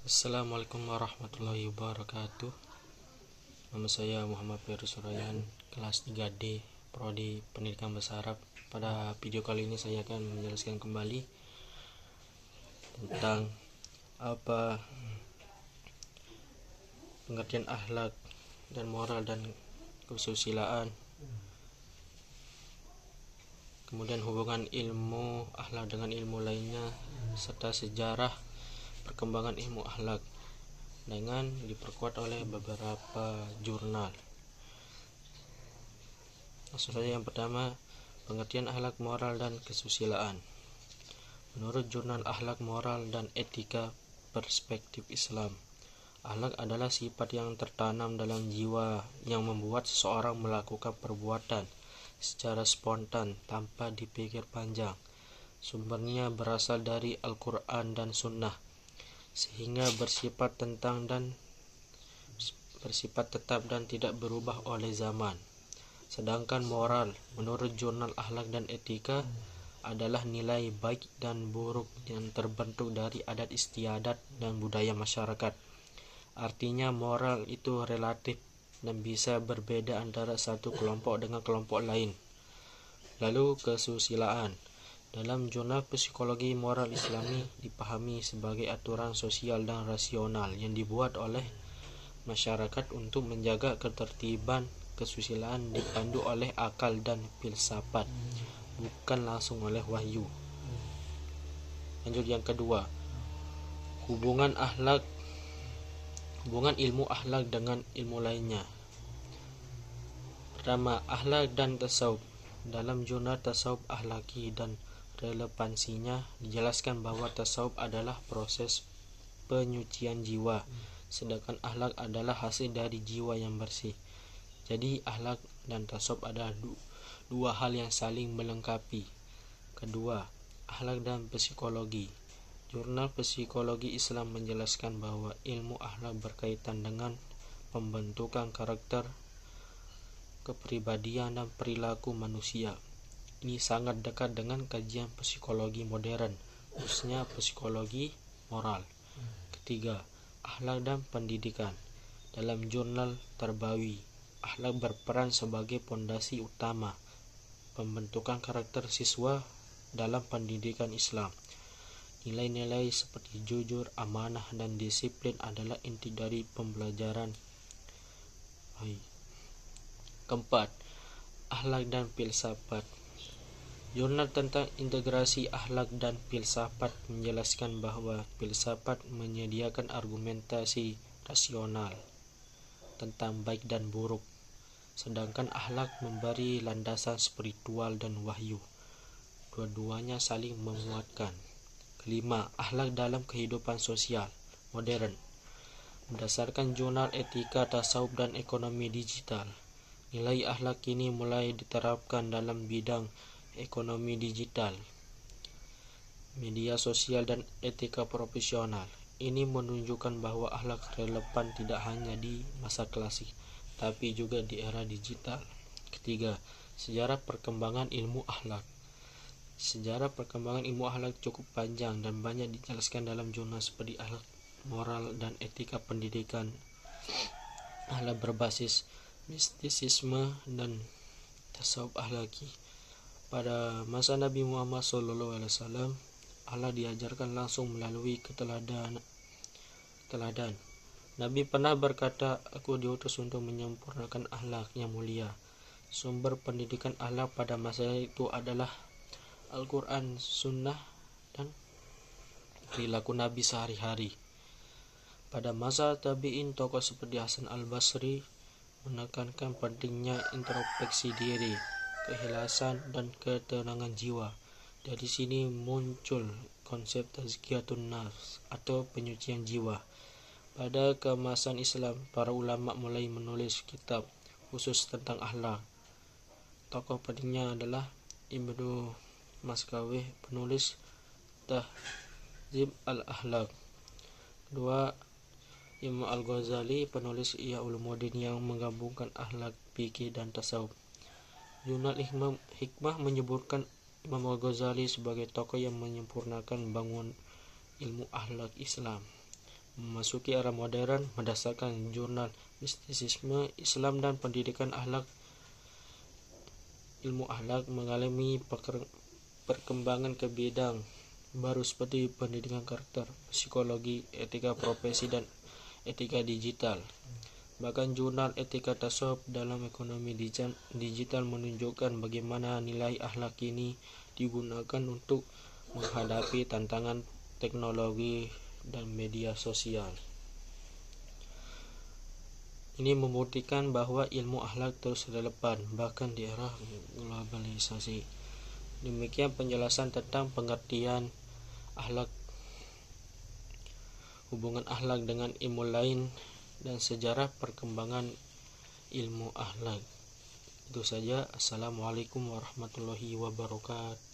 Assalamualaikum warahmatullahi wabarakatuh. Nama saya Muhammad Ferry Surayan, kelas 3D, Prodi Pendidikan Bahasa Arab. Pada video kali ini saya akan menjelaskan kembali tentang apa pengertian akhlak dan moral dan kesusilaan, kemudian hubungan ilmu akhlak dengan ilmu lainnya, serta sejarah perkembangan ilmu akhlak dengan diperkuat oleh beberapa jurnal. Langsung saja, yang pertama, pengertian akhlak, moral, dan kesusilaan. Menurut jurnal Akhlak, Moral, dan Etika Perspektif Islam, akhlak adalah sifat yang tertanam dalam jiwa yang membuat seseorang melakukan perbuatan secara spontan tanpa dipikir panjang. Sumbernya berasal dari Al-Quran dan Sunnah, sehingga bersifat tetap dan tidak berubah oleh zaman. Sedangkan moral, menurut jurnal Akhlak dan Etika, adalah nilai baik dan buruk yang terbentuk dari adat istiadat dan budaya masyarakat. Artinya moral itu relatif dan bisa berbeda antara satu kelompok dengan kelompok lain. Lalu kesusilaan. Dalam jurnal Psikologi Moral Islami dipahami sebagai aturan sosial dan rasional yang dibuat oleh masyarakat untuk menjaga ketertiban. Kesusilaan dipandu oleh akal dan filsafat, bukan langsung oleh wahyu. Lanjut, yang kedua, hubungan ilmu akhlak dengan ilmu lainnya. Pertama, akhlak dan tasawuf. Dalam jurnal Tasawuf Akhlaki dan Relevansinya dijelaskan bahwa tasawuf adalah proses penyucian jiwa, sedangkan akhlak adalah hasil dari jiwa yang bersih. Jadi akhlak dan tasawuf adalah dua hal yang saling melengkapi. Kedua, akhlak dan psikologi. Jurnal Psikologi Islam menjelaskan bahwa ilmu akhlak berkaitan dengan pembentukan karakter, kepribadian, dan perilaku manusia. Ini sangat dekat dengan kajian psikologi modern, khususnya psikologi moral. Ketiga, akhlak dan pendidikan. Dalam jurnal Tarbawi, akhlak berperan sebagai pondasi utama pembentukan karakter siswa dalam pendidikan Islam. Nilai-nilai seperti jujur, amanah, dan disiplin adalah inti dari pembelajaran. Keempat, akhlak dan filsafat. Jurnal tentang integrasi akhlak dan filsafat menjelaskan bahwa filsafat menyediakan argumentasi rasional tentang baik dan buruk, sedangkan akhlak memberi landasan spiritual dan wahyu. Dua-duanya saling menguatkan. Kelima, akhlak dalam kehidupan sosial modern. Berdasarkan jurnal Etika, Tasawuf, dan Ekonomi Digital, nilai akhlak kini mulai diterapkan dalam bidang ekonomi digital, media sosial, dan etika profesional. Ini menunjukkan bahwa akhlak relevan tidak hanya di masa klasik, tapi juga di era digital. Ketiga, sejarah perkembangan ilmu akhlak. Sejarah perkembangan ilmu akhlak cukup panjang dan banyak dijelaskan dalam jurnal seperti Akhlak, Moral, dan Etika Pendidikan. Akhlak berbasis mistisisme dan tasawuf akhlaki. Pada masa Nabi Muhammad SAW, akhlak diajarkan langsung melalui teladan. Nabi pernah berkata, "Aku diutus untuk menyempurnakan akhlak yang mulia." Sumber pendidikan akhlak pada masa itu adalah Al-Quran, Sunnah, dan perilaku Nabi sehari-hari. Pada masa tabi'in, tokoh seperti Hasan al-Basri menekankan pentingnya introspeksi diri, keikhlasan, dan ketenangan jiwa. Dari sini muncul konsep tazkiyatun nafs atau penyucian jiwa. Pada keemasan Islam, para ulama mulai menulis kitab khusus tentang akhlak. Tokoh pentingnya adalah Ibnu Maskawih, penulis Tahzib al-Akhlaq. Kedua, Imam Al-Ghazali, penulis Ihya Ulumuddin yang menggabungkan akhlak, fikih, dan tasawuf. Jurnal Hikmah menyebutkan Imam Al-Ghazali sebagai tokoh yang menyempurnakan bangun ilmu akhlak Islam. memasuki era modern berdasarkan jurnal Mistisisme Islam dan Pendidikan Akhlak. Ilmu akhlak mengalami perkembangan ke bidang baru seperti pendidikan karakter, psikologi, etika profesi, dan etika digital. Bahkan jurnal etika tasawuf dalam ekonomi digital menunjukkan bagaimana nilai akhlak ini digunakan untuk menghadapi tantangan teknologi dan media sosial. Ini membuktikan bahwa ilmu akhlak terus relevan bahkan di era globalisasi. Demikian penjelasan tentang pengertian akhlak, hubungan akhlak dengan ilmu lain, dan sejarah perkembangan ilmu akhlak. Itu saja. Assalamualaikum warahmatullahi wabarakatuh.